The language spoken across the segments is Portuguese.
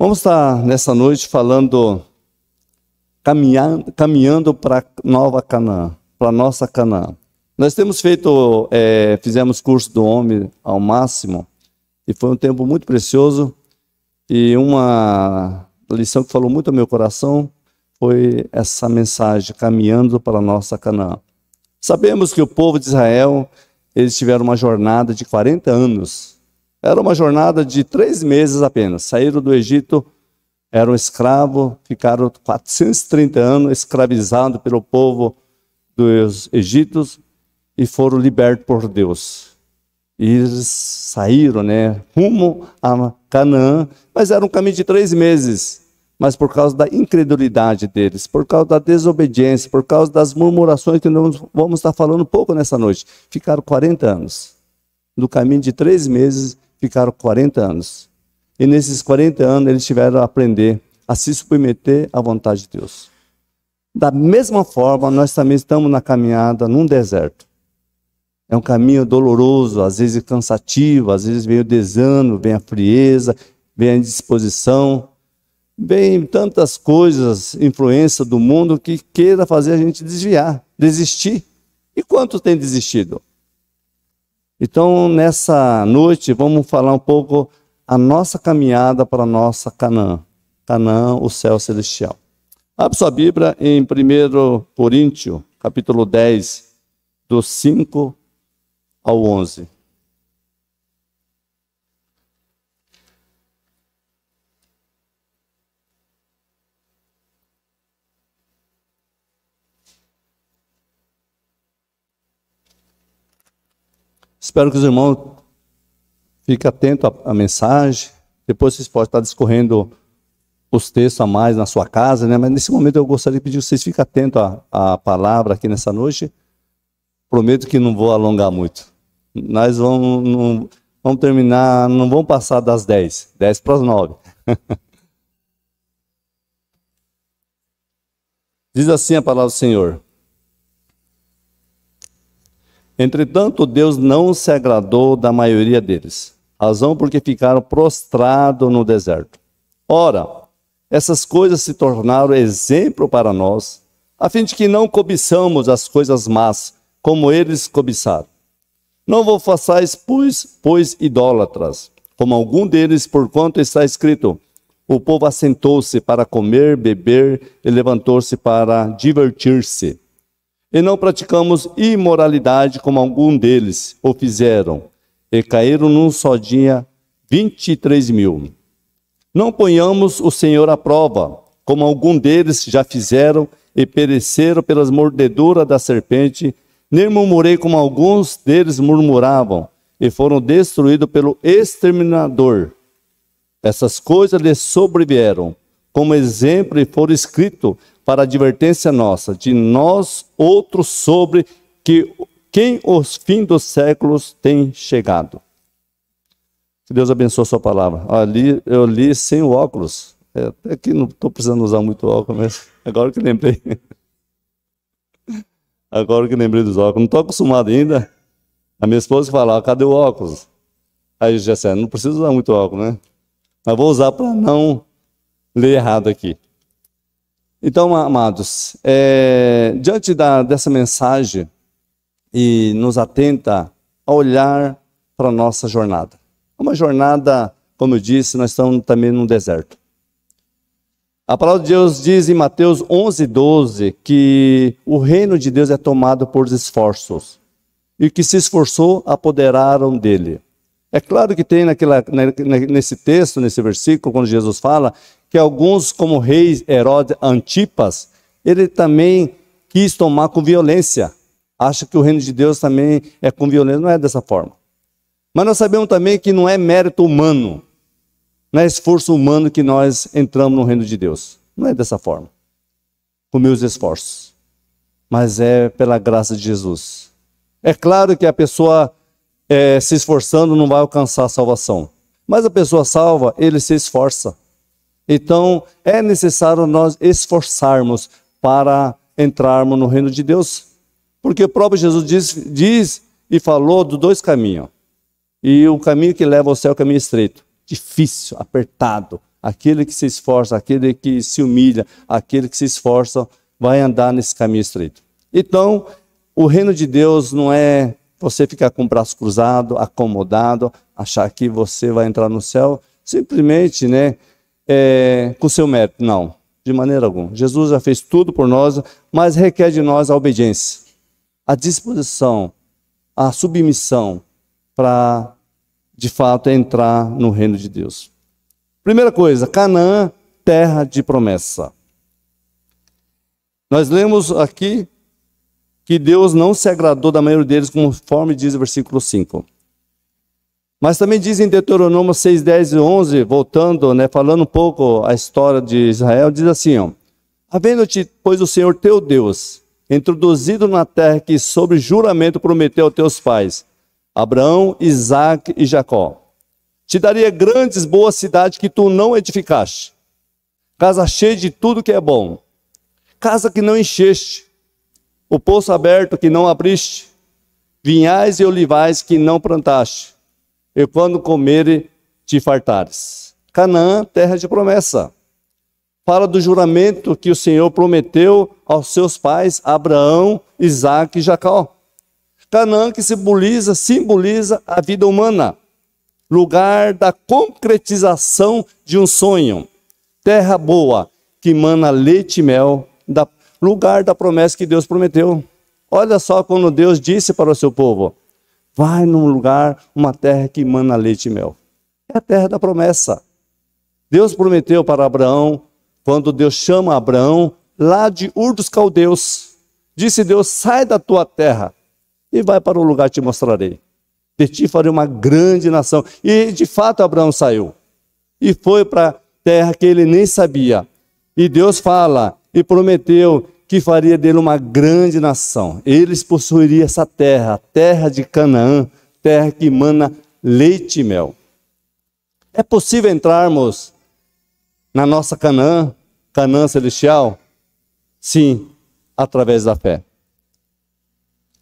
Vamos estar nessa noite falando, caminhando para Nova Canaã, para a nossa Canaã. Nós temos feito, fizemos curso do Homem ao Máximo, e foi um tempo muito precioso, e uma lição que falou muito ao meu coração foi essa mensagem, caminhando para a nossa Canaã. Sabemos que o povo de Israel, eles tiveram uma jornada de 40 anos. Era uma jornada de 3 meses apenas. Saíram do Egito, eram escravos, ficaram 430 anos escravizados pelo povo dos egípcios e foram libertos por Deus. E eles saíram, rumo a Canaã, mas era um caminho de 3 meses. Mas por causa da incredulidade deles, por causa da desobediência, por causa das murmurações que nós vamos estar falando um pouco nessa noite, ficaram 40 anos. No caminho de 3 meses, ficaram 40 anos. E nesses 40 anos, eles tiveram a aprender a se submeter à vontade de Deus. Da mesma forma, nós também estamos na caminhada num deserto. É um caminho doloroso, às vezes cansativo, às vezes vem o desânimo, vem a frieza, vem a indisposição, vem tantas coisas, influência do mundo que queira fazer a gente desviar, desistir. E quantos têm desistido? Então, nessa noite, vamos falar um pouco a nossa caminhada para a nossa Canaã. Canaã, o céu celestial. Abre sua Bíblia em 1 Coríntios, capítulo 10, do 5 ao 11. Espero que os irmãos fiquem atentos à mensagem. Depois vocês podem estar discorrendo os textos a mais na sua casa, Mas nesse momento eu gostaria de pedir que vocês fiquem atentos à palavra aqui nessa noite. Prometo que não vou alongar muito. Nós vamos terminar, não vamos passar das 10 para as 9. Diz assim a palavra do Senhor. Entretanto, Deus não se agradou da maioria deles, razão porque ficaram prostrados no deserto. Ora, essas coisas se tornaram exemplo para nós, a fim de que não cobiçamos as coisas más, como eles cobiçaram. Não vos façais, pois, idólatras, como algum deles, porquanto está escrito, o povo assentou-se para comer, beber e levantou-se para divertir-se. E não praticamos imoralidade como algum deles o fizeram, e caíram num só dia 23.000. Não ponhamos o Senhor à prova, como algum deles já fizeram e pereceram pelas mordeduras da serpente, nem murmurei como alguns deles murmuravam, e foram destruídos pelo exterminador. Essas coisas lhes sobrevieram, como exemplo e foram escritos para a advertência nossa, de nós outros sobre quem os fins dos séculos tem chegado. Que Deus abençoe a sua palavra. Eu li sem o óculos. Até que não estou precisando usar muito óculos, mas agora que lembrei. Agora que lembrei dos óculos. Não estou acostumado ainda. A minha esposa fala, cadê o óculos? Aí já sei, não preciso usar muito óculos, Mas vou usar para não ler errado aqui. Então, amados, diante dessa mensagem, e nos atenta a olhar para a nossa jornada. Uma jornada, como eu disse, nós estamos também num deserto. A palavra de Deus diz em Mateus 11:12 que o reino de Deus é tomado por esforços, e que se esforçou, apoderaram dele. É claro que tem nesse texto, nesse versículo, quando Jesus fala que alguns, como o rei Herodes Antipas, ele também quis tomar com violência. Acha que o reino de Deus também é com violência. Não é dessa forma. Mas nós sabemos também que não é mérito humano, não é esforço humano que nós entramos no reino de Deus. Não é dessa forma, com meus esforços. Mas é pela graça de Jesus. É claro que a pessoa se esforçando não vai alcançar a salvação. Mas a pessoa salva, ele se esforça. Então, é necessário nós esforçarmos para entrarmos no reino de Deus. Porque o próprio Jesus diz e falou dos 2 caminhos. E o caminho que leva ao céu é o caminho estreito, difícil, apertado. Aquele que se esforça, aquele que se humilha, aquele que se esforça, vai andar nesse caminho estreito. Então, o reino de Deus não é você ficar com o braço cruzado, acomodado, achar que você vai entrar no céu, simplesmente, com o seu mérito. Não, de maneira alguma. Jesus já fez tudo por nós, mas requer de nós a obediência, a disposição, a submissão para, de fato, entrar no reino de Deus. Primeira coisa, Canaã, terra de promessa. Nós lemos aqui que Deus não se agradou da maioria deles, conforme diz o versículo 5. Mas também diz em Deuteronômio 6, 10 e 11, voltando, falando um pouco a história de Israel, diz assim, havendo-te, pois, o Senhor teu Deus, introduzido na terra que sob juramento prometeu aos teus pais, Abraão, Isaque e Jacó, te daria grandes, boas cidades que tu não edificaste, casa cheia de tudo que é bom, casa que não encheste, o poço aberto que não abriste, vinhais e olivais que não plantaste, e quando comer te fartares. Canaã, terra de promessa. Fala do juramento que o Senhor prometeu aos seus pais, Abraão, Isaque e Jacó. Canaã que simboliza a vida humana, lugar da concretização de um sonho, terra boa que mana leite e mel, lugar da promessa que Deus prometeu. Olha só quando Deus disse para o seu povo, vai num lugar, uma terra que mana leite e mel. É a terra da promessa. Deus prometeu para Abraão, quando Deus chama Abraão, lá de Ur dos Caldeus, disse Deus, sai da tua terra e vai para o lugar que te mostrarei. De ti farei uma grande nação. E de fato Abraão saiu e foi para a terra que ele nem sabia. E Deus fala e prometeu que faria dele uma grande nação. Eles possuiriam essa terra, a terra de Canaã, terra que mana leite e mel. É possível entrarmos na nossa Canaã, Canaã celestial? Sim, através da fé.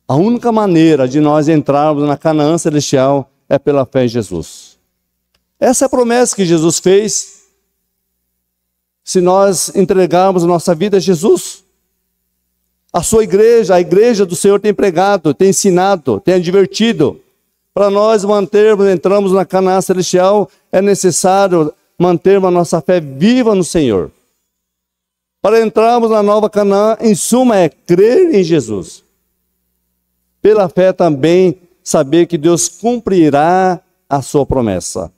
A única maneira de nós entrarmos na Canaã celestial é pela fé em Jesus. Essa é a promessa que Jesus fez. Se nós entregarmos nossa vida a Jesus, a sua igreja, a igreja do Senhor tem pregado, tem ensinado, tem advertido. Para nós entramos na Canaã celestial, é necessário mantermos a nossa fé viva no Senhor. Para entrarmos na nova Canaã, em suma, é crer em Jesus. Pela fé também, saber que Deus cumprirá a sua promessa.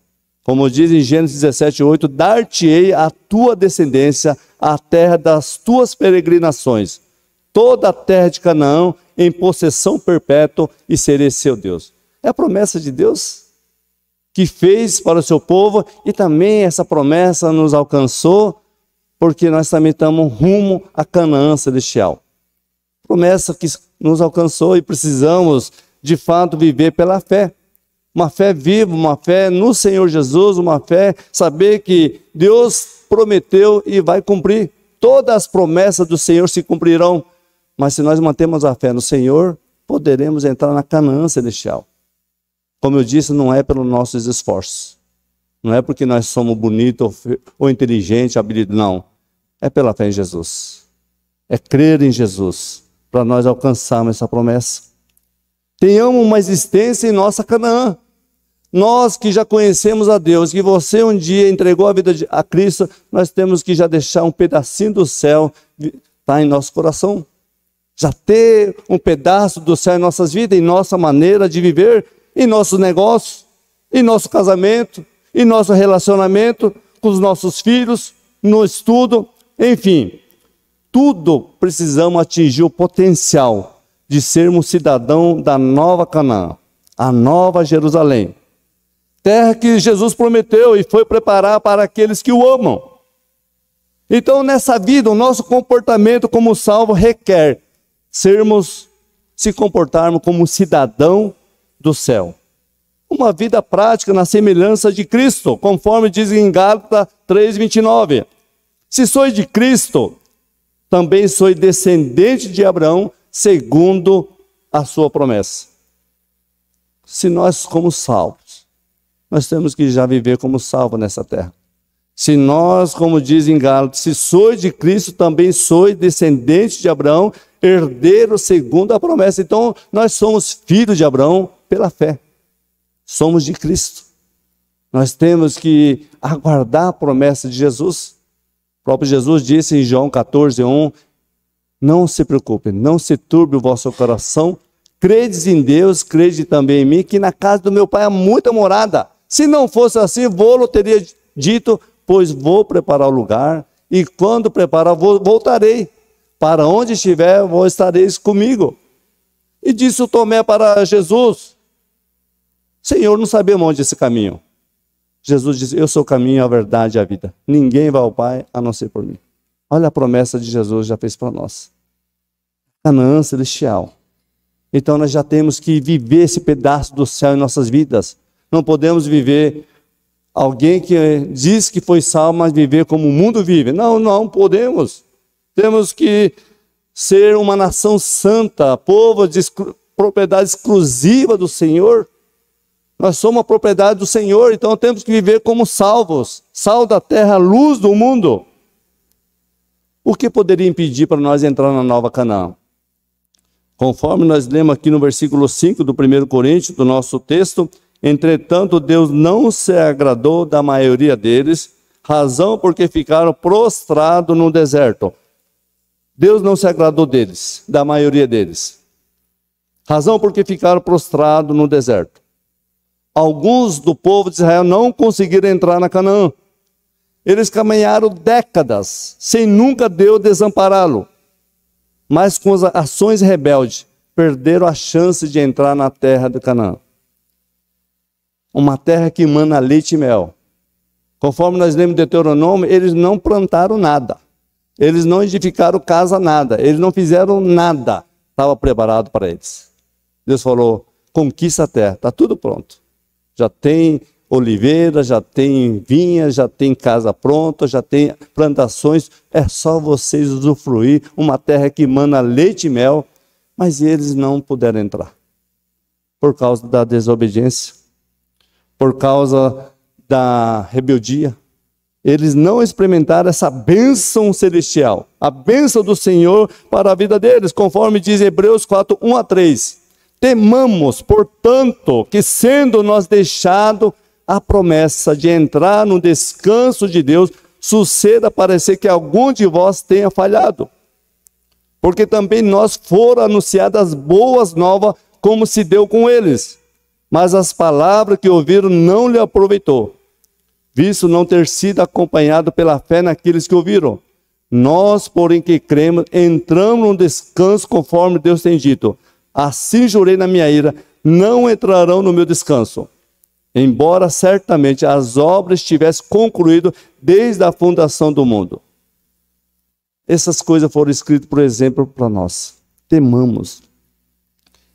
Como diz em Gênesis 17, 8, dar-te-ei a tua descendência a terra das tuas peregrinações, toda a terra de Canaã em possessão perpétua, e serei seu Deus. É a promessa de Deus que fez para o seu povo, e também essa promessa nos alcançou, porque nós também estamos rumo a Canaã celestial. Promessa que nos alcançou e precisamos, de fato, viver pela fé. Uma fé viva, uma fé no Senhor Jesus, uma fé, saber que Deus prometeu e vai cumprir. Todas as promessas do Senhor se cumprirão. Mas se nós mantemos a fé no Senhor, poderemos entrar na Canaã celestial. Como eu disse, não é pelos nossos esforços. Não é porque nós somos bonitos ou inteligentes, habilidosos, não. É pela fé em Jesus. É crer em Jesus, para nós alcançarmos essa promessa. Tenhamos uma existência em nossa Canaã. Nós que já conhecemos a Deus, que você um dia entregou a vida a Cristo, nós temos que já deixar um pedacinho do céu, está em nosso coração. Já ter um pedaço do céu em nossas vidas, em nossa maneira de viver, em nossos negócios, em nosso casamento, em nosso relacionamento com os nossos filhos, no estudo, enfim. Tudo precisamos atingir o potencial de sermos cidadão da nova Canaã, a nova Jerusalém. Terra que Jesus prometeu e foi preparar para aqueles que o amam. Então, nessa vida, o nosso comportamento como salvo requer se comportarmos como cidadão do céu. Uma vida prática na semelhança de Cristo, conforme diz em Gálatas 3:29. Se sois de Cristo, também sois descendente de Abraão, segundo a sua promessa. Se nós, como salvos, nós temos que já viver como salvo nessa terra. Se nós, como diz em Gálatas, se sois de Cristo, também sois descendentes de Abraão, herdeiros segundo a promessa. Então, nós somos filhos de Abraão pela fé. Somos de Cristo. Nós temos que aguardar a promessa de Jesus. O próprio Jesus disse em João 14:1, não se preocupe, não se turbe o vosso coração, credes em Deus, crede também em mim, que na casa do meu Pai há muita morada. Se não fosse assim, vou-lo teria dito, pois vou preparar o lugar, e quando preparar, voltarei. Para onde estiver, vós estareis comigo. E disse o Tomé para Jesus, Senhor, não sabemos onde é esse caminho. Jesus disse, eu sou o caminho, a verdade e a vida. Ninguém vai ao Pai, a não ser por mim. Olha a promessa de Jesus já fez para nós. Canaã celestial. Então nós já temos que viver esse pedaço do céu em nossas vidas. Não podemos viver alguém que diz que foi salvo, mas viver como o mundo vive. Não podemos. Temos que ser uma nação santa, povo de propriedade exclusiva do Senhor. Nós somos a propriedade do Senhor, então temos que viver como salvos, sal da terra, luz do mundo. O que poderia impedir para nós entrar na nova Canaã? Conforme nós lemos aqui no versículo 5 do 1 Coríntios, do nosso texto, entretanto Deus não se agradou da maioria deles, razão porque ficaram prostrados no deserto. Deus não se agradou deles, da maioria deles. Razão porque ficaram prostrados no deserto. Alguns do povo de Israel não conseguiram entrar na Canaã. Eles caminharam décadas, sem nunca Deus desampará-lo. Mas com as ações rebeldes, perderam a chance de entrar na terra de Canaã. Uma terra que emana leite e mel. Conforme nós lemos em Deuteronômio, eles não plantaram nada. Eles não edificaram casa, nada. Eles não fizeram nada. Estava preparado para eles. Deus falou, conquista a terra, está tudo pronto. Já tem oliveira, já tem vinha, já tem casa pronta, já tem plantações. É só vocês usufruir uma terra que emana leite e mel. Mas eles não puderam entrar. Por causa da desobediência. Por causa da rebeldia. Eles não experimentaram essa bênção celestial. A bênção do Senhor para a vida deles. Conforme diz Hebreus 4, 1-3. Temamos, portanto, que sendo nós deixado a promessa de entrar no descanso de Deus, suceda parecer que algum de vós tenha falhado. Porque também nós foram anunciadas boas novas, como se deu com eles. Mas as palavras que ouviram não lhe aproveitou, visto não ter sido acompanhado pela fé naqueles que ouviram. Nós, porém, que cremos, entramos no descanso conforme Deus tem dito. Assim jurei na minha ira, não entrarão no meu descanso. Embora certamente as obras tivessem concluído desde a fundação do mundo. Essas coisas foram escritas, por exemplo, para nós. Temamos.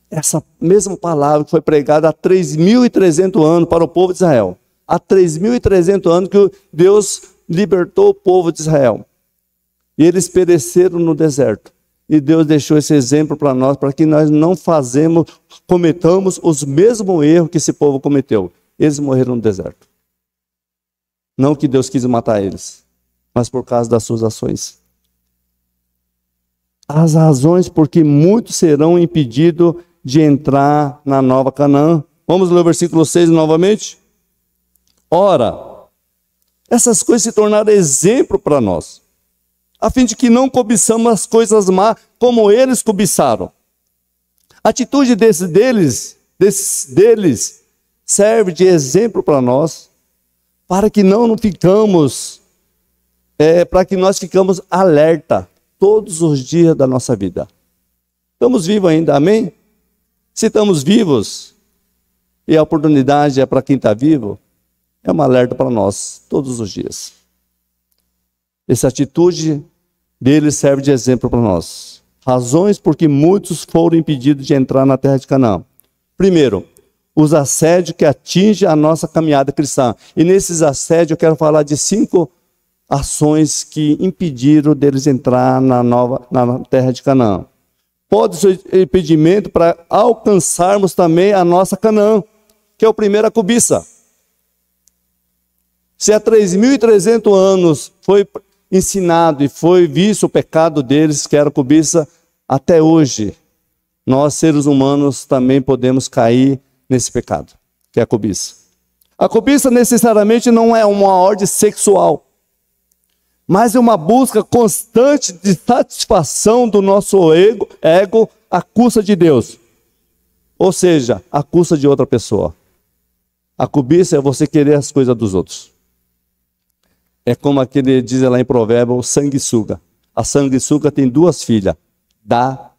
Essa mesma palavra que foi pregada há 3.300 anos para o povo de Israel. Há 3.300 anos que Deus libertou o povo de Israel. E eles pereceram no deserto. E Deus deixou esse exemplo para nós, para que nós não cometamos os mesmos erros que esse povo cometeu. Eles morreram no deserto. Não que Deus quis matar eles, mas por causa das suas ações. As razões por que muitos serão impedidos de entrar na nova Canaã. Vamos ler o versículo 6 novamente? Ora, essas coisas se tornaram exemplo para nós, a fim de que não cobiçamos as coisas más como eles cobiçaram. A atitude deles serve de exemplo para nós, para que não ficamos, para que nós ficamos alerta todos os dias da nossa vida. Estamos vivos ainda, amém? Se estamos vivos, e a oportunidade é para quem está vivo, é um alerta para nós todos os dias. Essa atitude deles serve de exemplo para nós. Razões por que muitos foram impedidos de entrar na terra de Canaã. Primeiro, os assédios que atingem a nossa caminhada cristã. E nesses assédios eu quero falar de 5 ações que impediram deles entrar na terra de Canaã. Pode ser impedimento para alcançarmos também a nossa Canaã, que é o primeiro, a cobiça. Se há 3.300 anos foi ensinado e foi visto o pecado deles, que era a cobiça, até hoje, nós seres humanos também podemos cair nesse pecado, que é a cobiça. A cobiça necessariamente não é uma ordem sexual, mas é uma busca constante de satisfação do nosso ego à custa de Deus. Ou seja, à custa de outra pessoa. A cobiça é você querer as coisas dos outros. É como aquele diz lá em Provérbio, sanguessuga. A sanguessuga tem 2 filhas. Dá.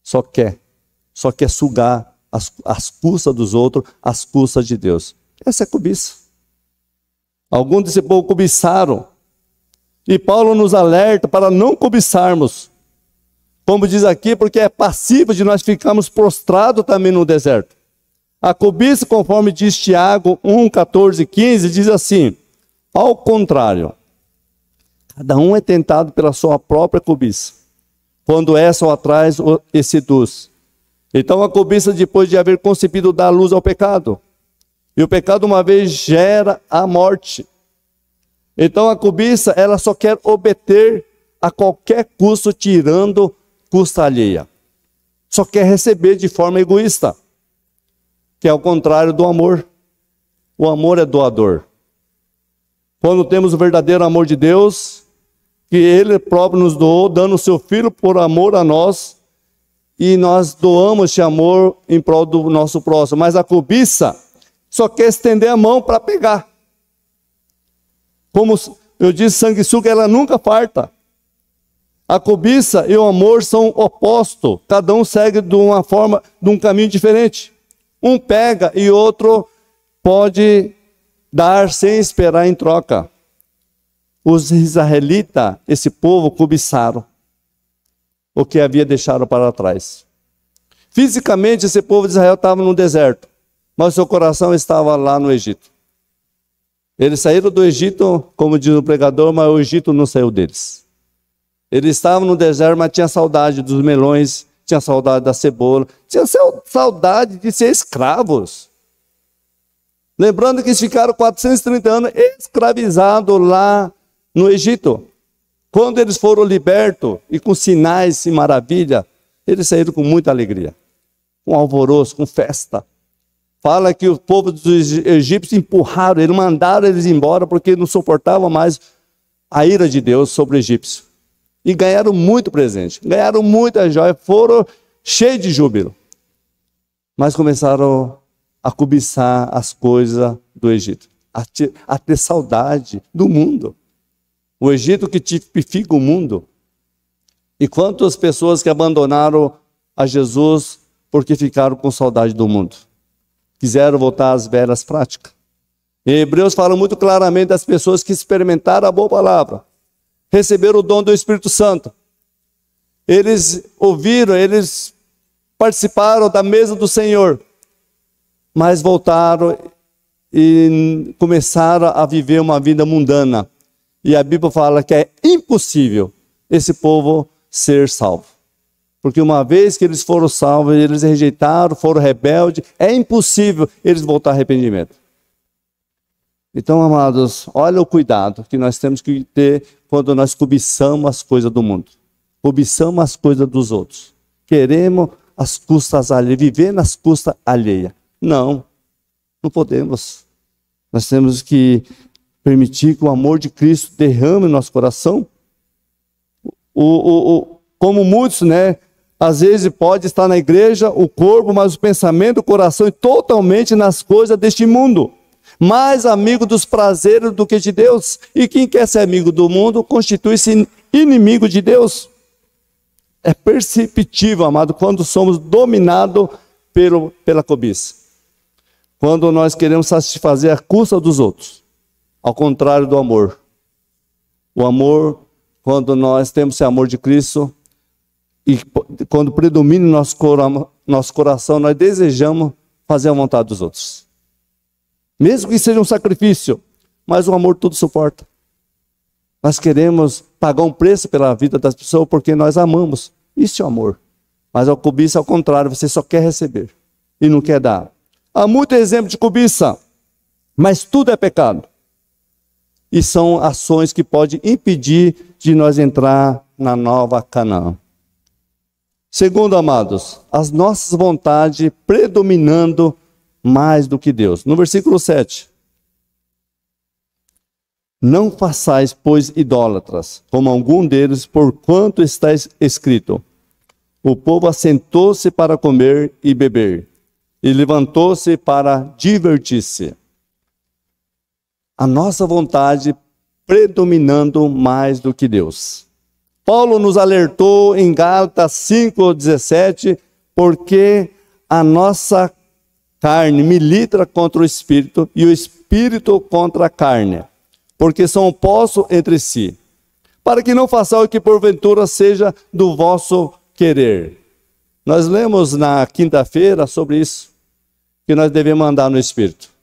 Só quer sugar as custas dos outros, as custas de Deus. Essa é cobiça. Alguns desse povo cobiçaram. E Paulo nos alerta para não cobiçarmos. Como diz aqui, porque é passivo de nós ficarmos prostrados também no deserto. A cobiça, conforme diz Tiago 1, 14 e 15, diz assim: ao contrário, cada um é tentado pela sua própria cobiça, quando essa o atrai e seduz. Então a cobiça, depois de haver concebido, dá luz ao pecado. E o pecado, uma vez, gera a morte. Então a cobiça, ela só quer obter a qualquer custo, tirando custa alheia. Só quer receber de forma egoísta, que é o contrário do amor. O amor é doador. Quando temos o verdadeiro amor de Deus, que Ele próprio nos doou, dando o seu Filho por amor a nós, e nós doamos esse amor em prol do nosso próximo. Mas a cobiça só quer estender a mão para pegar. Como eu disse, sanguessuga, ela nunca farta. A cobiça e o amor são opostos. Cada um segue de uma forma, de um caminho diferente. Um pega e outro pode dar sem esperar em troca. Os israelitas, esse povo, cobiçaram o que havia deixado para trás. Fisicamente, esse povo de Israel estava no deserto, mas seu coração estava lá no Egito. Eles saíram do Egito, como diz o pregador, mas o Egito não saiu deles. Eles estavam no deserto, mas tinha saudade dos melões, tinha saudade da cebola, tinha saudade de ser escravos. Lembrando que eles ficaram 430 anos escravizados lá no Egito. Quando eles foram libertos e com sinais e maravilha, eles saíram com muita alegria, com alvoroço, com festa. Fala que o povo dos egípcios empurraram, eles mandaram eles embora porque não suportavam mais a ira de Deus sobre o egípcio. E ganharam muito presente, ganharam muita joia, foram cheios de júbilo. Mas começaram a cobiçar as coisas do Egito, a ter saudade do mundo. O Egito que tipifica o mundo. E quantas pessoas que abandonaram a Jesus porque ficaram com saudade do mundo? Quiseram voltar às velhas práticas. Em Hebreus fala muito claramente das pessoas que experimentaram a boa palavra, receberam o dom do Espírito Santo. Eles ouviram, eles participaram da mesa do Senhor, mas voltaram e começaram a viver uma vida mundana. E a Bíblia fala que é impossível esse povo ser salvo. Porque uma vez que eles foram salvos, eles rejeitaram, foram rebeldes, é impossível eles voltar a arrependimento. Então, amados, olha o cuidado que nós temos que ter quando nós cobiçamos as coisas do mundo. Cobiçamos as coisas dos outros. Queremos as custas alheias, viver nas custas alheias. Não podemos. Nós temos que permitir que o amor de Cristo derrame no nosso coração. Como muitos, às vezes pode estar na igreja, o corpo, mas o pensamento, o coração é totalmente nas coisas deste mundo. Mais amigo dos prazeres do que de Deus. E quem quer ser amigo do mundo constitui-se inimigo de Deus. É perceptível, amado, quando somos dominados pela cobiça. Quando nós queremos satisfazer a custa dos outros. Ao contrário do amor. O amor, quando nós temos esse amor de Cristo, e quando predomina nosso coração, nós desejamos fazer a vontade dos outros. Mesmo que seja um sacrifício, mas o amor tudo suporta. Nós queremos pagar um preço pela vida das pessoas porque nós amamos. Isso é amor. Mas a cobiça, ao contrário, você só quer receber e não quer dar. Há muito exemplo de cobiça, mas tudo é pecado. e são ações que podem impedir de nós entrar na nova Canaã. Segundo, amados, as nossas vontades predominando mais do que Deus. No versículo 7. Não façais, pois, idólatras, como algum deles, porquanto está escrito: o povo assentou-se para comer e beber, e levantou-se para divertir-se. A nossa vontade predominando mais do que Deus. Paulo nos alertou em Gálatas 5:17, porque a nossa carne milita contra o Espírito e o Espírito contra a carne, porque são opostos entre si, para que não façam o que porventura seja do vosso querer. Nós lemos na quinta-feira sobre isso, que nós devemos andar no Espírito.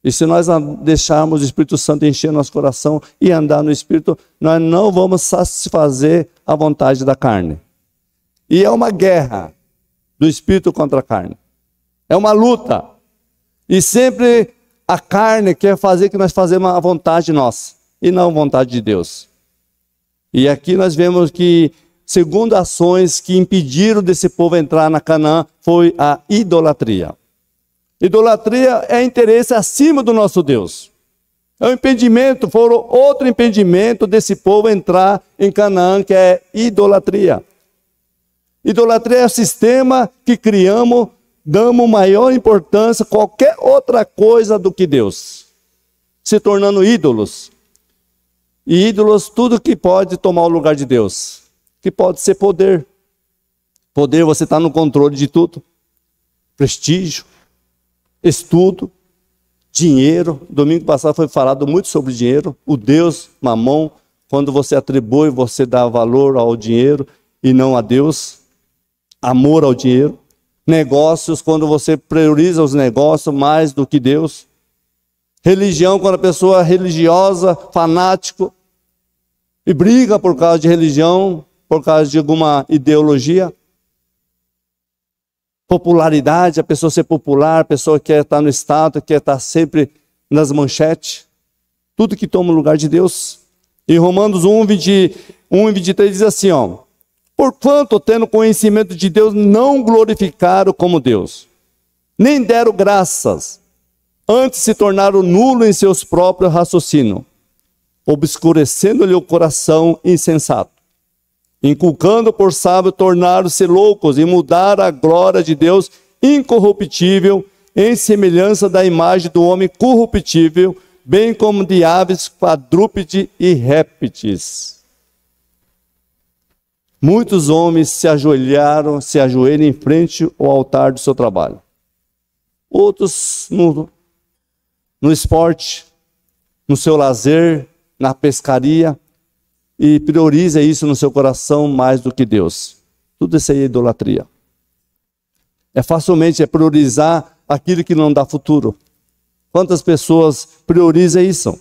E se nós deixarmos o Espírito Santo encher nosso coração e andar no Espírito, nós não vamos satisfazer a vontade da carne. E é uma guerra do Espírito contra a carne. É uma luta. E sempre a carne quer fazer que nós fazemos a vontade nossa, e não a vontade de Deus. E aqui nós vemos que, segundo ações que impediram desse povo entrar na Canaã, foi a idolatria. Idolatria é interesse acima do nosso Deus. É um impedimento, foi outro impedimento desse povo entrar em Canaã, que é idolatria. Idolatria é o sistema que criamos, damos maior importância a qualquer outra coisa do que Deus, se tornando ídolos. E ídolos, tudo que pode tomar o lugar de Deus, que pode ser poder. Poder, você está no controle de tudo. Prestígio, estudo, dinheiro. Domingo passado foi falado muito sobre dinheiro. O Deus Mamon, quando você atribui, você dá valor ao dinheiro e não a Deus. Amor ao dinheiro. Negócios, quando você prioriza os negócios mais do que Deus. Religião, quando a pessoa é religiosa, fanático, e briga por causa de religião, por causa de alguma ideologia. Popularidade, a pessoa ser popular, a pessoa quer estar no status, quer estar sempre nas manchetes. Tudo que toma o lugar de Deus. Em Romanos 1, 23 diz assim, ó: porquanto, tendo conhecimento de Deus, não glorificaram como Deus, nem deram graças, antes se tornaram nulos em seus próprios raciocínios, obscurecendo-lhe o coração insensato. Inculcando por sábio, tornaram-se loucos e mudaram a glória de Deus incorruptível em semelhança da imagem do homem corruptível, bem como de aves, quadrúpedes e répteis. Muitos homens se ajoelham em frente ao altar do seu trabalho. Outros no esporte, no seu lazer, na pescaria, e prioriza isso no seu coração mais do que Deus. Tudo isso aí é idolatria. Facilmente priorizar aquilo que não dá futuro. Quantas pessoas priorizam isso?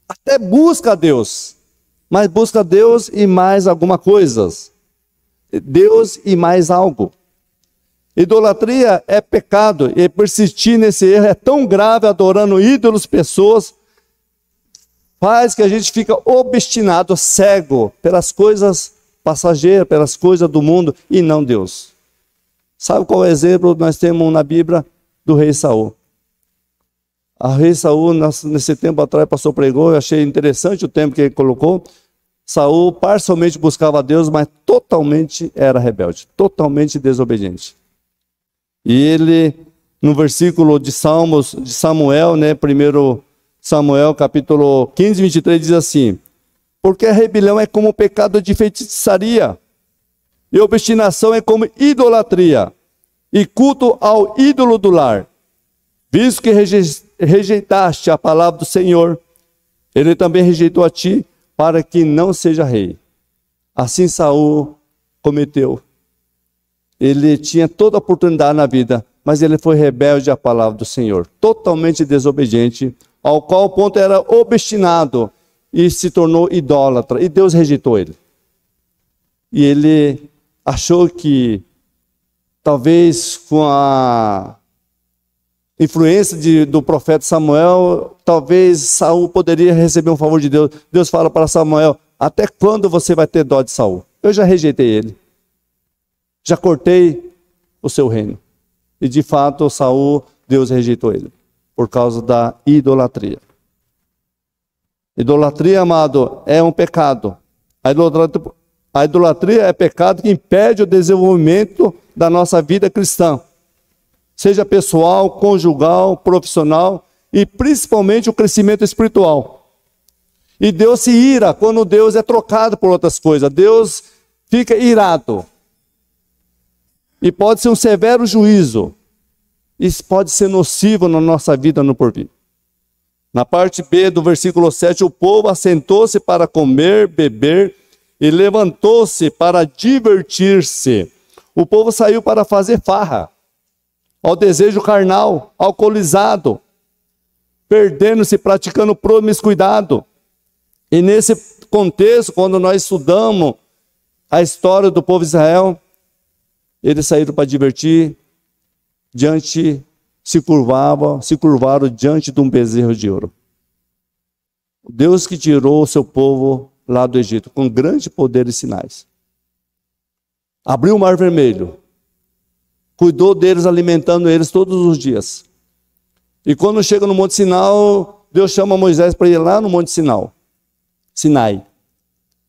Até busca Deus, mas busca Deus e mais alguma coisa. Deus e mais algo. Idolatria é pecado, e persistir nesse erro é tão grave, adorando ídolos, pessoas, faz que a gente fica obstinado, cego pelas coisas passageiras, pelas coisas do mundo e não Deus. Sabe qual é o exemplo nós temos na Bíblia do rei Saul? O rei Saul, nesse tempo atrás, pastor pregou, eu achei interessante o tempo que ele colocou. Saul parcialmente buscava Deus, mas totalmente era rebelde, totalmente desobediente. E ele, no versículo de Salmos, de Samuel, primeiro Samuel, capítulo 15, 23, diz assim: porque a rebelião é como o pecado de feitiçaria, e a obstinação é como idolatria, e culto ao ídolo do lar. Visto que rejeitaste a palavra do Senhor, ele também rejeitou a ti, para que não seja rei. Assim Saul cometeu. Ele tinha toda a oportunidade na vida, mas ele foi rebelde à palavra do Senhor, totalmente desobediente, ao qual ponto era obstinado e se tornou idólatra, e Deus rejeitou ele. E ele achou que talvez com a influência do profeta Samuel, talvez Saul poderia receber um favor de Deus. Deus fala para Samuel: até quando você vai ter dó de Saul? Eu já rejeitei ele. Já cortei o seu reino. E de fato, Saul, Deus rejeitou ele, por causa da idolatria. Idolatria, amado, é um pecado. A idolatria é pecado que impede o desenvolvimento da nossa vida cristã. Seja pessoal, conjugal, profissional e principalmente o crescimento espiritual. E Deus se ira quando Deus é trocado por outras coisas. Deus fica irado. E pode ser um severo juízo. Isso pode ser nocivo na nossa vida no porvir. Na parte B do versículo 7, o povo assentou-se para comer, beber e levantou-se para divertir-se. O povo saiu para fazer farra, ao desejo carnal, alcoolizado, perdendo-se, praticando promiscuidade. E nesse contexto, quando nós estudamos a história do povo de Israel, eles saíram para divertir, se curvaram diante de um bezerro de ouro. Deus que tirou o seu povo lá do Egito, com grande poder e sinais. Abriu o Mar Vermelho, cuidou deles, alimentando eles todos os dias. E quando chega no Monte Sinai, Deus chama Moisés para ir lá no Monte Sinai.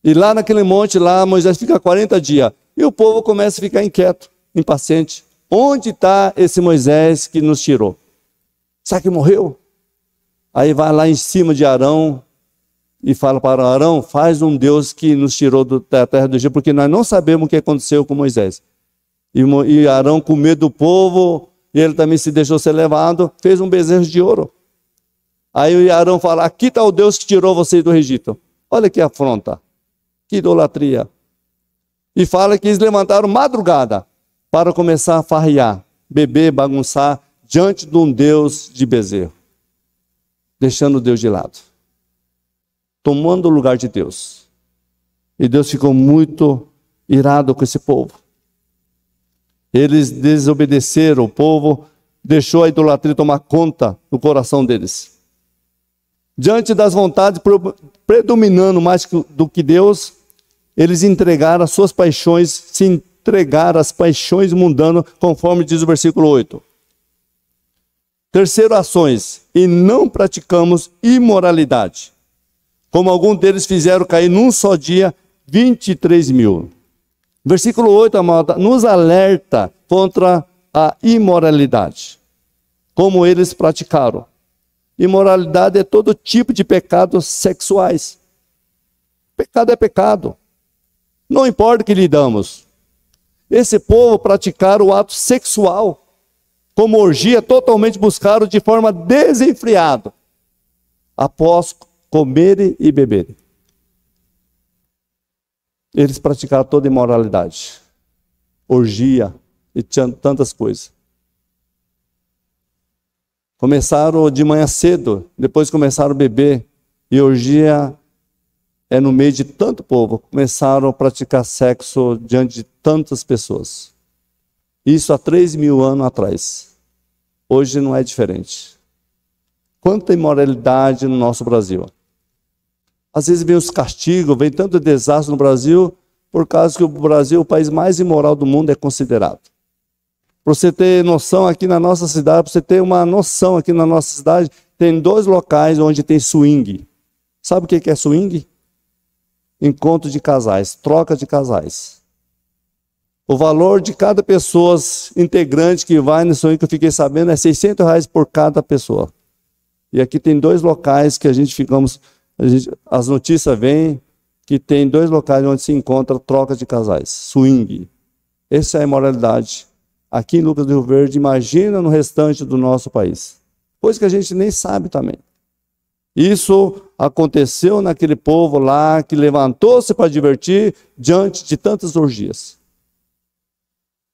E lá naquele monte, lá Moisés fica 40 dias. E o povo começa a ficar inquieto, impaciente. Onde está esse Moisés que nos tirou? Será que morreu? Aí vai lá em cima de Arão e fala para Arão: faz um Deus que nos tirou da terra do Egito, porque nós não sabemos o que aconteceu com Moisés. E Arão, com medo do povo, e ele também se deixou ser levado, fez um bezerro de ouro. Aí Arão fala: aqui está o Deus que tirou vocês do Egito. Olha que afronta, que idolatria. E fala que eles levantaram madrugada para começar a farrear, beber, bagunçar, diante de um Deus de bezerro. Deixando Deus de lado. Tomando o lugar de Deus. E Deus ficou muito irado com esse povo. Eles desobedeceram, o povo deixou a idolatria tomar conta do coração deles. Diante das vontades predominando mais do que Deus, eles entregaram as suas paixões, se entregaram às paixões mundanas, conforme diz o versículo 8. Terceiro, ações. E não praticamos imoralidade, como alguns deles fizeram cair num só dia 23 mil. Versículo 8, amada, nos alerta contra a imoralidade, como eles praticaram. Imoralidade é todo tipo de pecados sexuais. Pecado é pecado. Não importa o que lidamos. Esse povo praticaram o ato sexual, como orgia, totalmente buscaram de forma desenfreada, após comerem e beberem. Eles praticaram toda imoralidade, orgia e tantas coisas. Começaram de manhã cedo, depois começaram a beber, e orgia é no meio de tanto povo. Começaram a praticar sexo diante de tantas pessoas. Isso há 3.000 anos atrás. Hoje não é diferente. Quanta imoralidade no nosso Brasil. Às vezes vem os castigos, vem tanto desastre no Brasil, por causa que o Brasil, o país mais imoral do mundo, é considerado. Para você ter noção aqui na nossa cidade, para você ter uma noção aqui na nossa cidade, tem 2 locais onde tem swing. Sabe o que é swing? Encontro de casais, troca de casais. O valor de cada pessoa integrante que vai no swing, que eu fiquei sabendo, é R$600 por cada pessoa. E aqui tem 2 locais que a gente ficamos, as notícias vêm que tem 2 locais onde se encontra troca de casais, swing. Essa é a imoralidade. Aqui em Lucas do Rio Verde, imagina no restante do nosso país. Coisa que a gente nem sabe também. Isso aconteceu naquele povo lá que levantou-se para divertir diante de tantas orgias.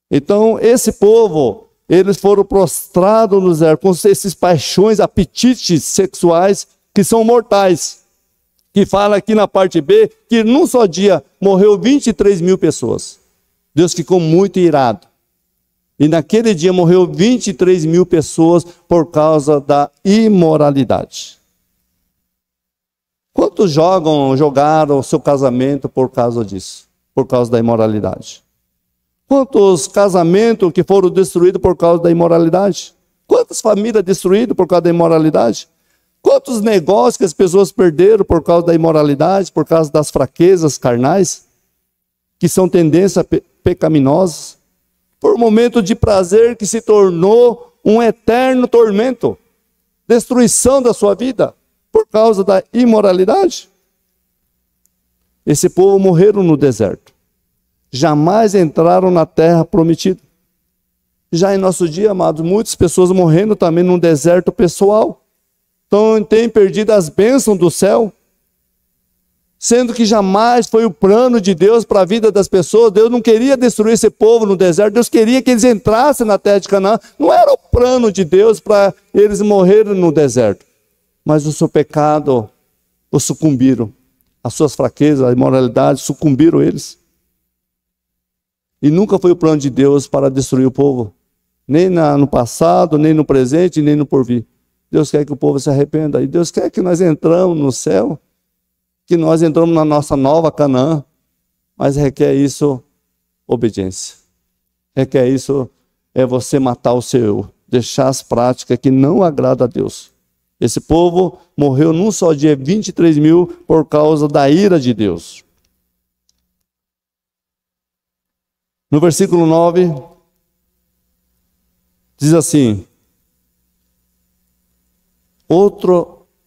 Então, esse povo, eles foram prostrados no deserto com esses paixões, apetites sexuais que são mortais. Que fala aqui na parte B que num só dia morreu 23 mil pessoas. Deus ficou muito irado. E naquele dia morreu 23 mil pessoas por causa da imoralidade. Quantos jogaram o seu casamento por causa disso? Por causa da imoralidade? Quantos casamentos que foram destruídos por causa da imoralidade? Quantas famílias destruídas por causa da imoralidade? Quantos negócios que as pessoas perderam por causa da imoralidade, por causa das fraquezas carnais, que são tendências pecaminosas? Por um momento de prazer que se tornou um eterno tormento, destruição da sua vida, por causa da imoralidade. Esse povo morreram no deserto, jamais entraram na terra prometida. Já em nosso dia, amados, muitas pessoas morrendo também num deserto pessoal, então têm perdido as bênçãos do céu, sendo que jamais foi o plano de Deus para a vida das pessoas. Deus não queria destruir esse povo no deserto, Deus queria que eles entrassem na terra de Canaã. Não era o plano de Deus para eles morrerem no deserto, mas o seu pecado os sucumbiram, as suas fraquezas, a imoralidade, sucumbiram eles. E nunca foi o plano de Deus para destruir o povo, nem no passado, nem no presente, nem no porvir. Deus quer que o povo se arrependa, e Deus quer que nós entramos no céu, que nós entramos na nossa nova Canaã, mas requer isso obediência. Requer isso você matar o seu eu, deixar as práticas que não agradam a Deus. Esse povo morreu num só dia, 23 mil, por causa da ira de Deus. No versículo 9, diz assim: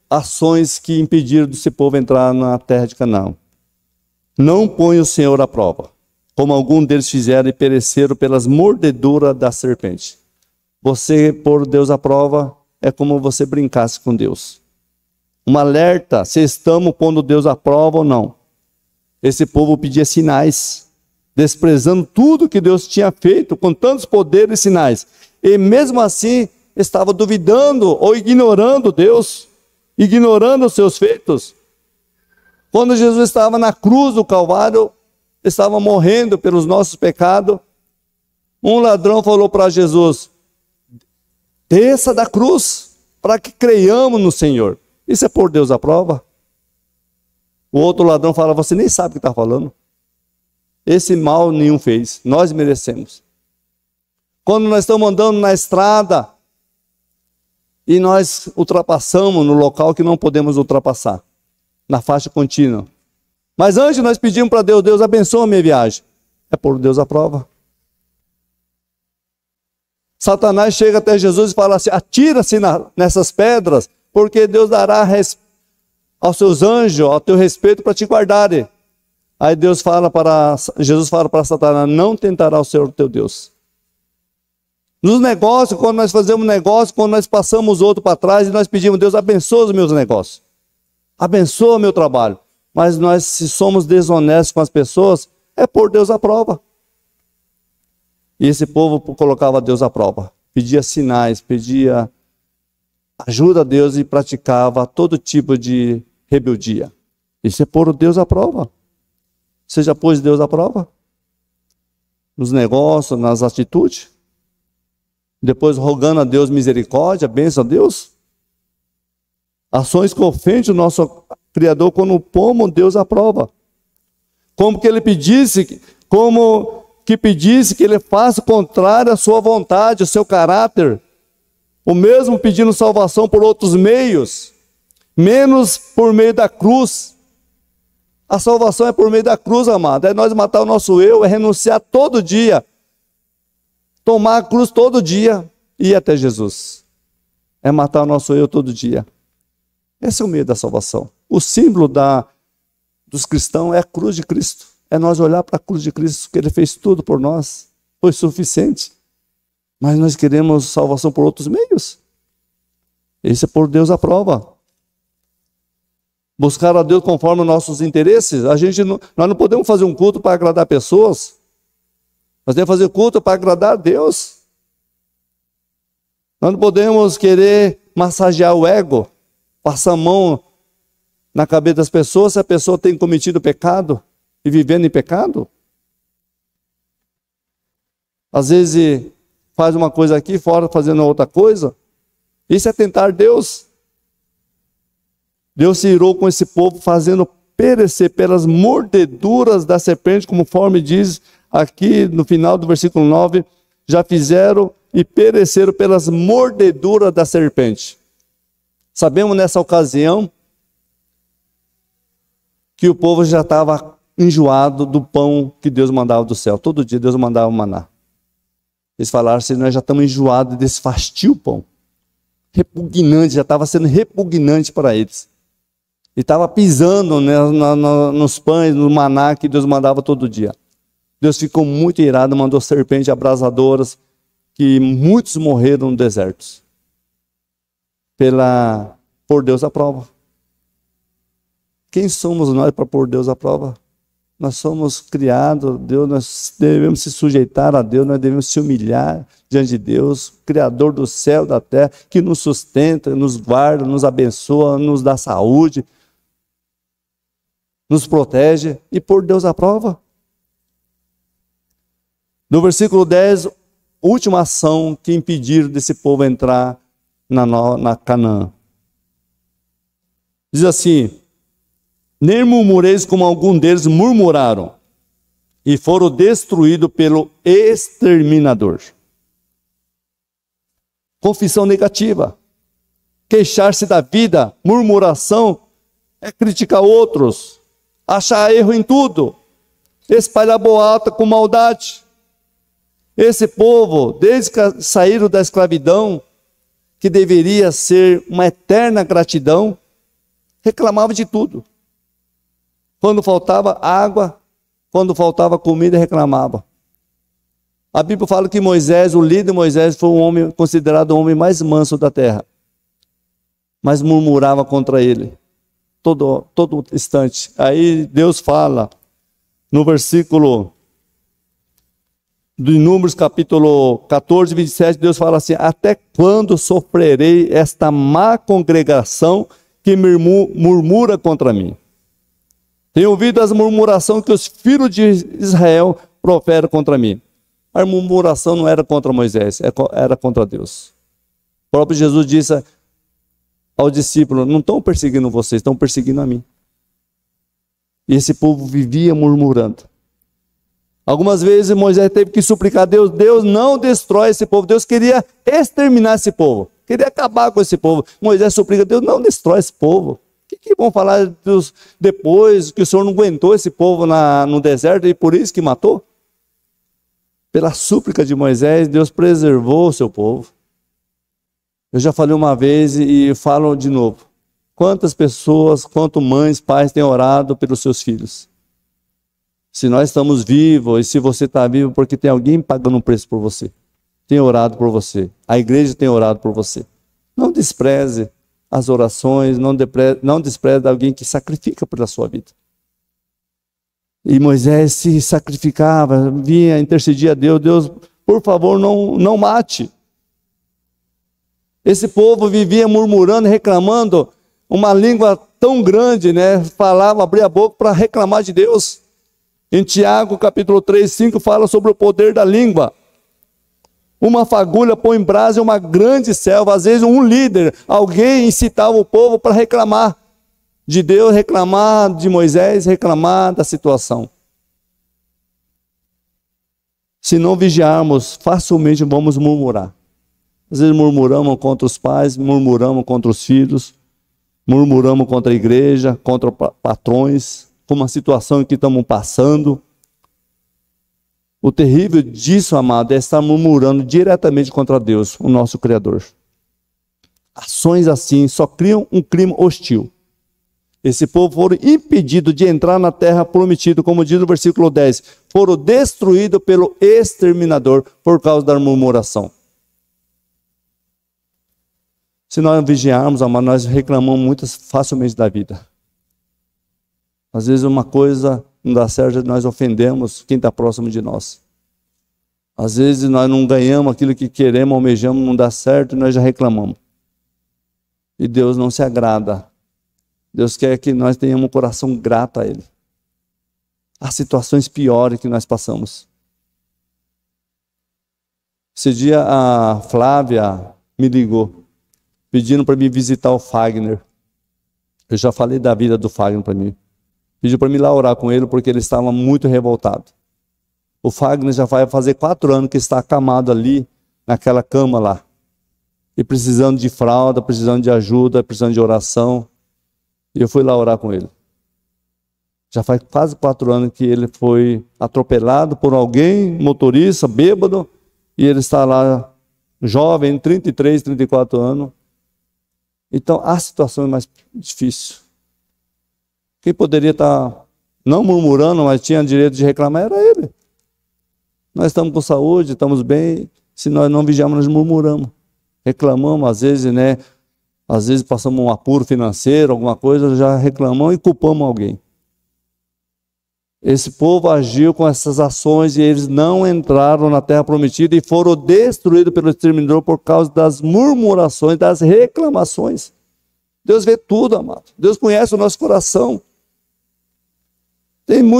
ações que impediram desse povo entrar na terra de Canaã. Não põe o Senhor à prova, como algum deles fizeram e pereceram pelas mordeduras da serpente. Você pôr Deus à prova é como você brincasse com Deus. Um alerta se estamos pondo Deus à prova ou não. Esse povo pedia sinais, desprezando tudo que Deus tinha feito com tantos poderes e sinais. E mesmo assim estava duvidando ou ignorando Deus, ignorando os seus feitos. Quando Jesus estava na cruz do Calvário, estava morrendo pelos nossos pecados, um ladrão falou para Jesus: desça da cruz, para que creiamos no Senhor. Isso é pôr Deus à prova? O outro ladrão fala: você nem sabe o que está falando. Esse mal nenhum fez, nós merecemos. Quando nós estamos andando na estrada, e nós ultrapassamos no local que não podemos ultrapassar, na faixa contínua. Mas antes nós pedimos para Deus: Deus abençoa a minha viagem. É pôr Deus à prova. Satanás chega até Jesus e fala assim: atira-se nessas pedras, porque Deus dará aos seus anjos, ao teu respeito, para te guardarem. Aí Jesus fala para Satanás: não tentará o Senhor teu Deus. Nos negócios, quando nós fazemos negócio, quando nós passamos os outros para trás e nós pedimos: Deus abençoa os meus negócios, abençoa o meu trabalho. Mas nós, se somos desonestos com as pessoas, é pôr Deus à prova. E esse povo colocava Deus à prova, pedia sinais, pedia ajuda a Deus e praticava todo tipo de rebeldia. Isso é pôr Deus à prova. Você já pôs Deus à prova? Nos negócios, nas atitudes? Depois rogando a Deus misericórdia, bênção a Deus? Ações que ofendem o nosso Criador quando pomos Deus à prova. Como que ele pedisse que ele faça o contrário à sua vontade, ao seu caráter. O mesmo pedindo salvação por outros meios, menos por meio da cruz. A salvação é por meio da cruz, amado. É nós matar o nosso eu, é renunciar todo dia. Tomar a cruz todo dia e ir até Jesus. É matar o nosso eu todo dia. Esse é o meio da salvação. O símbolo dos cristãos é a cruz de Cristo. É nós olhar para a cruz de Cristo, que Ele fez tudo por nós. Foi suficiente. Mas nós queremos salvação por outros meios. Esse é pôr Deus à prova. Buscar a Deus conforme os nossos interesses. Nós não podemos fazer um culto para agradar pessoas. Nós temos que fazer culto para agradar a Deus. Nós não podemos querer massagear o ego, passar a mão na cabeça das pessoas se a pessoa tem cometido pecado e vivendo em pecado. Às vezes faz uma coisa aqui, fora fazendo outra coisa. Isso é tentar Deus. Deus se irou com esse povo, fazendo perecer pelas mordeduras da serpente, conforme diz aqui no final do versículo 9, já fizeram e pereceram pelas mordeduras da serpente. Sabemos nessa ocasião que o povo já estava enjoado do pão que Deus mandava do céu. Todo dia Deus mandava o maná. Eles falaram assim, nós já estamos enjoados desse fastio pão. Repugnante, já estava sendo repugnante para eles. E estava pisando, né, nos pães, no maná que Deus mandava todo dia. Deus ficou muito irado, mandou serpentes abrasadoras, que muitos morreram no deserto. Por Deus à prova. Quem somos nós para pôr Deus à prova? Nós somos criados, Deus, nós devemos se sujeitar a Deus, nós devemos se humilhar diante de Deus, Criador do céu e da terra, que nos sustenta, nos guarda, nos abençoa, nos dá saúde, nos protege, e pôr Deus à prova. No versículo 10, última ação que impediram desse povo entrar na Canaã. Diz assim, nem murmureis como algum deles murmuraram, e foram destruídos pelo exterminador. Confissão negativa, queixar-se da vida, murmuração, é criticar outros, achar erro em tudo, espalhar boato com maldade. Esse povo, desde que saíram da escravidão, que deveria ser uma eterna gratidão, reclamava de tudo. Quando faltava água, quando faltava comida, reclamava. A Bíblia fala que Moisés, o líder Moisés, foi um homem considerado o homem mais manso da terra. Mas murmurava contra ele, todo instante. Aí Deus fala, no versículo de Números, capítulo 14, 27, Deus fala assim, até quando sofrerei esta má congregação que murmura contra mim? Tenho ouvido as murmurações que os filhos de Israel proferem contra mim. A murmuração não era contra Moisés, era contra Deus. O próprio Jesus disse ao discípulo, não estão perseguindo vocês, estão perseguindo a mim. E esse povo vivia murmurando. Algumas vezes Moisés teve que suplicar a Deus, Deus não destrói esse povo. Deus queria exterminar esse povo, queria acabar com esse povo. Moisés suplica, Deus não destrói esse povo. O que vão falar depois que o Senhor não aguentou esse povo no deserto e por isso que matou? Pela súplica de Moisés, Deus preservou o seu povo. Eu já falei uma vez e falo de novo. Quantas pessoas, quantas mães, pais têm orado pelos seus filhos? Se nós estamos vivos, e se você está vivo, porque tem alguém pagando um preço por você. Tem orado por você. A igreja tem orado por você. Não despreze as orações, não despreze alguém que sacrifica pela sua vida. E Moisés se sacrificava, vinha, intercedia a Deus, Deus, por favor, não mate. Esse povo vivia murmurando, reclamando, uma língua tão grande, né? Falava, abria a boca para reclamar de Deus. Em Tiago, capítulo 3, 5, fala sobre o poder da língua. Uma fagulha põe em brasa uma grande selva. Às vezes um líder, alguém incitava o povo para reclamar de Deus, reclamar de Moisés, reclamar da situação. Se não vigiarmos, facilmente vamos murmurar. Às vezes murmuramos contra os pais, murmuramos contra os filhos, murmuramos contra a igreja, contra patrões, com uma situação que estamos passando. O terrível disso, amado, é estar murmurando diretamente contra Deus, o nosso Criador. Ações assim só criam um clima hostil. Esse povo foram impedidos de entrar na terra prometida, como diz no versículo 10. Foram destruídos pelo exterminador por causa da murmuração. Se nós vigiarmos, amado, nós reclamamos muito facilmente da vida. Às vezes uma coisa não dá certo, nós ofendemos quem está próximo de nós. Às vezes nós não ganhamos aquilo que queremos, almejamos, não dá certo, e nós já reclamamos. E Deus não se agrada. Deus quer que nós tenhamos um coração grato a Ele. Há situações piores que nós passamos. Esse dia a Flávia me ligou, pedindo para me visitar o Fagner. Eu já falei da vida do Fagner para mim. Pediu para mim ir lá orar com ele, porque ele estava muito revoltado. O Fagner já vai fazer 4 anos que está acamado ali, naquela cama lá. E precisando de fralda, precisando de ajuda, precisando de oração. E eu fui lá orar com ele. Já faz quase 4 anos que ele foi atropelado por alguém, motorista, bêbado, e ele está lá, jovem, 33, 34 anos. Então, a situação é mais difícil. Quem poderia estar não murmurando, mas tinha direito de reclamar, era ele. Nós estamos com saúde, estamos bem, se nós não vigiarmos, nós murmuramos. Reclamamos, às vezes, né? Às vezes passamos um apuro financeiro, alguma coisa, já reclamamos e culpamos alguém. Esse povo agiu com essas ações e eles não entraram na terra prometida e foram destruídos pelo exterminador por causa das murmurações, das reclamações. Deus vê tudo, amado. Deus conhece o nosso coração.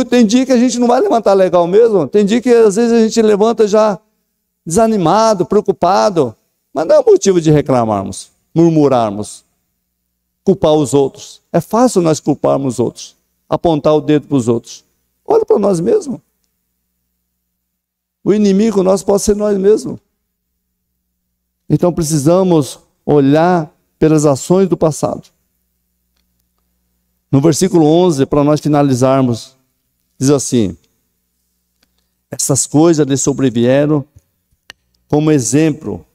Tem dia que a gente não vai levantar legal mesmo. Tem dia que às vezes a gente levanta já desanimado, preocupado. Mas não é motivo de reclamarmos, murmurarmos, culpar os outros. É fácil nós culparmos os outros, apontar o dedo para os outros. Olha para nós mesmos. O inimigo nosso pode ser nós mesmos. Então precisamos olhar pelas ações do passado. No versículo 11, para nós finalizarmos, diz assim: essas coisas lhe sobrevieram como exemplo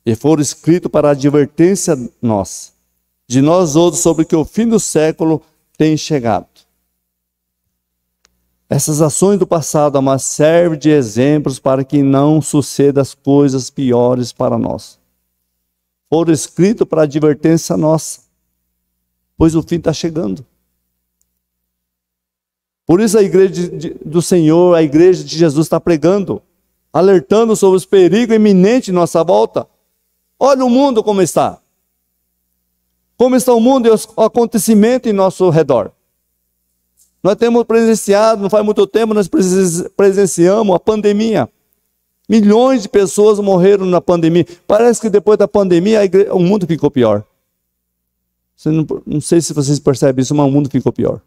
e foram escritos para advertência nossa, de nós outros, sobre que o fim do século tem chegado. Essas ações do passado, mas servem de exemplos para que não sucedam as coisas piores para nós. Foram escritos para advertência nossa, pois o fim está chegando. Por isso a igreja do Senhor, a igreja de Jesus está pregando, alertando sobre os perigos iminentes em nossa volta. Olha o mundo como está. Como está o mundo e os acontecimentos em nosso redor. Nós temos presenciado, não faz muito tempo, nós presenciamos a pandemia. Milhões de pessoas morreram na pandemia. Parece que depois da pandemia o mundo ficou pior. Não sei se vocês percebem isso, mas o mundo ficou pior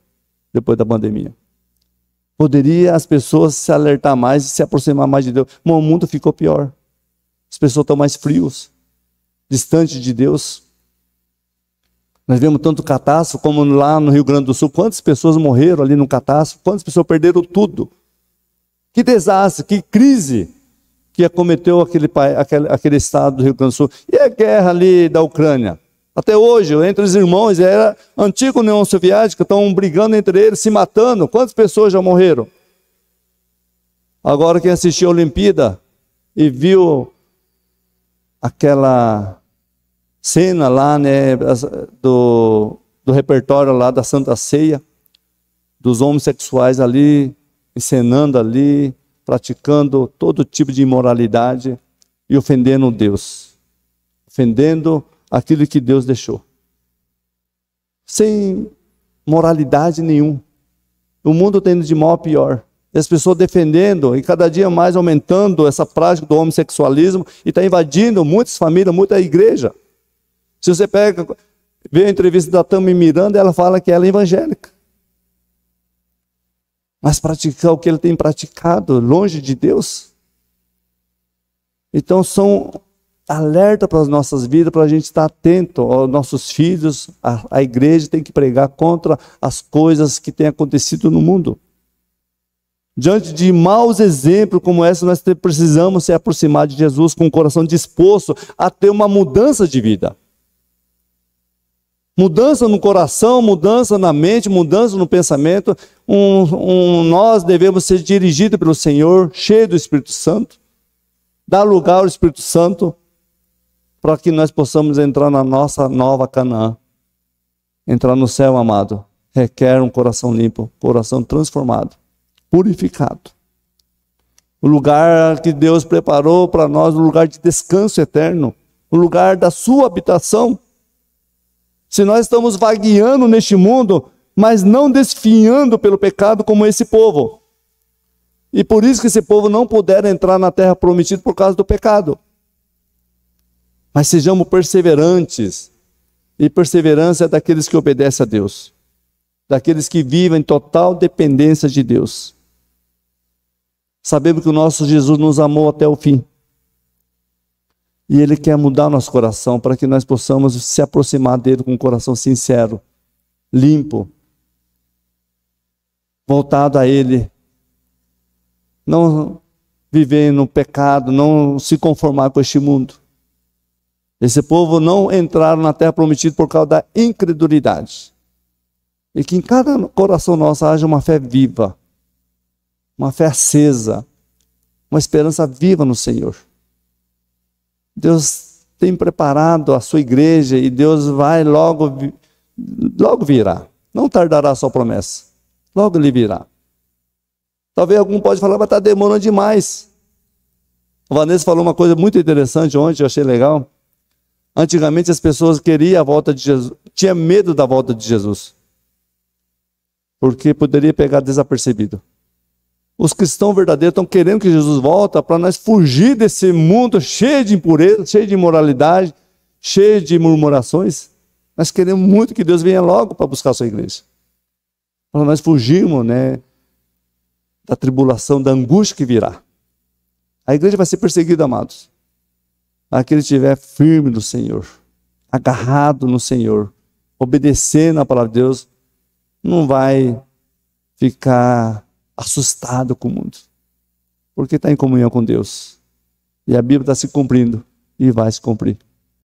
depois da pandemia. Poderia as pessoas se alertar mais e se aproximar mais de Deus, mas o mundo ficou pior. As pessoas estão mais frios, distantes de Deus. Nós vemos tanto catástrofe como lá no Rio Grande do Sul. Quantas pessoas morreram ali no catástrofe? Quantas pessoas perderam tudo? Que desastre, que crise que acometeu aquele estado do Rio Grande do Sul. E a guerra ali da Ucrânia? Até hoje, entre os irmãos, era a antiga União Soviética, estão brigando entre eles, se matando. Quantas pessoas já morreram? Agora quem assistiu a Olimpíada e viu aquela cena lá, né, do repertório lá da Santa Ceia, dos homossexuais ali, encenando ali, praticando todo tipo de imoralidade e ofendendo Deus, ofendendo aquilo que Deus deixou, sem moralidade nenhuma. O mundo tendo de mal a pior. E as pessoas defendendo e cada dia mais aumentando essa prática do homossexualismo e está invadindo muitas famílias, muita igreja. Se você vê a entrevista da Tami Miranda, ela fala que ela é evangélica. Mas praticar o que ele tem praticado, longe de Deus. Então são alerta para as nossas vidas, para a gente estar atento aos nossos filhos. A igreja tem que pregar contra as coisas que têm acontecido no mundo. Diante de maus exemplos como esse, nós precisamos se aproximar de Jesus com o coração disposto a ter uma mudança de vida. Mudança no coração, mudança na mente, mudança no pensamento. Nós devemos ser dirigidos pelo Senhor, cheio do Espírito Santo. Dar lugar ao Espírito Santo para que nós possamos entrar na nossa nova Canaã. Entrar no céu, amado, requer um coração limpo, coração transformado, purificado. O lugar que Deus preparou para nós, o lugar de descanso eterno, o lugar da sua habitação. Se nós estamos vagueando neste mundo, mas não desfiando pelo pecado como esse povo, E por isso que esse povo não puderam entrar na terra prometida por causa do pecado. Mas sejamos perseverantes. E perseverança é daqueles que obedecem a Deus. Daqueles que vivem em total dependência de Deus. Sabemos que o nosso Jesus nos amou até o fim. E Ele quer mudar nosso coração para que nós possamos se aproximar dEle com um coração sincero, limpo, voltado a Ele. Não viver no pecado, não se conformar com este mundo. Esse povo não entraram na terra prometida por causa da incredulidade. E que em cada coração nosso haja uma fé viva, uma fé acesa, uma esperança viva no Senhor. Deus tem preparado a sua igreja e Deus vai logo virá. Não tardará a sua promessa. Logo Ele virá. Talvez algum pode falar, mas está demorando demais. O Vanessa falou uma coisa muito interessante ontem, eu achei legal. Antigamente as pessoas queriam a volta de Jesus, tinha medo da volta de Jesus, porque poderia pegar desapercebido. Os cristãos verdadeiros estão querendo que Jesus volte para nós fugir desse mundo cheio de impureza, cheio de imoralidade, cheio de murmurações. Nós queremos muito que Deus venha logo para buscar a sua igreja. Para nós fugirmos, da tribulação, da angústia que virá. A igreja vai ser perseguida, amados. Aquele que estiver firme no Senhor, agarrado no Senhor, obedecendo a palavra de Deus, não vai ficar assustado com o mundo, porque está em comunhão com Deus. E a Bíblia está se cumprindo e vai se cumprir.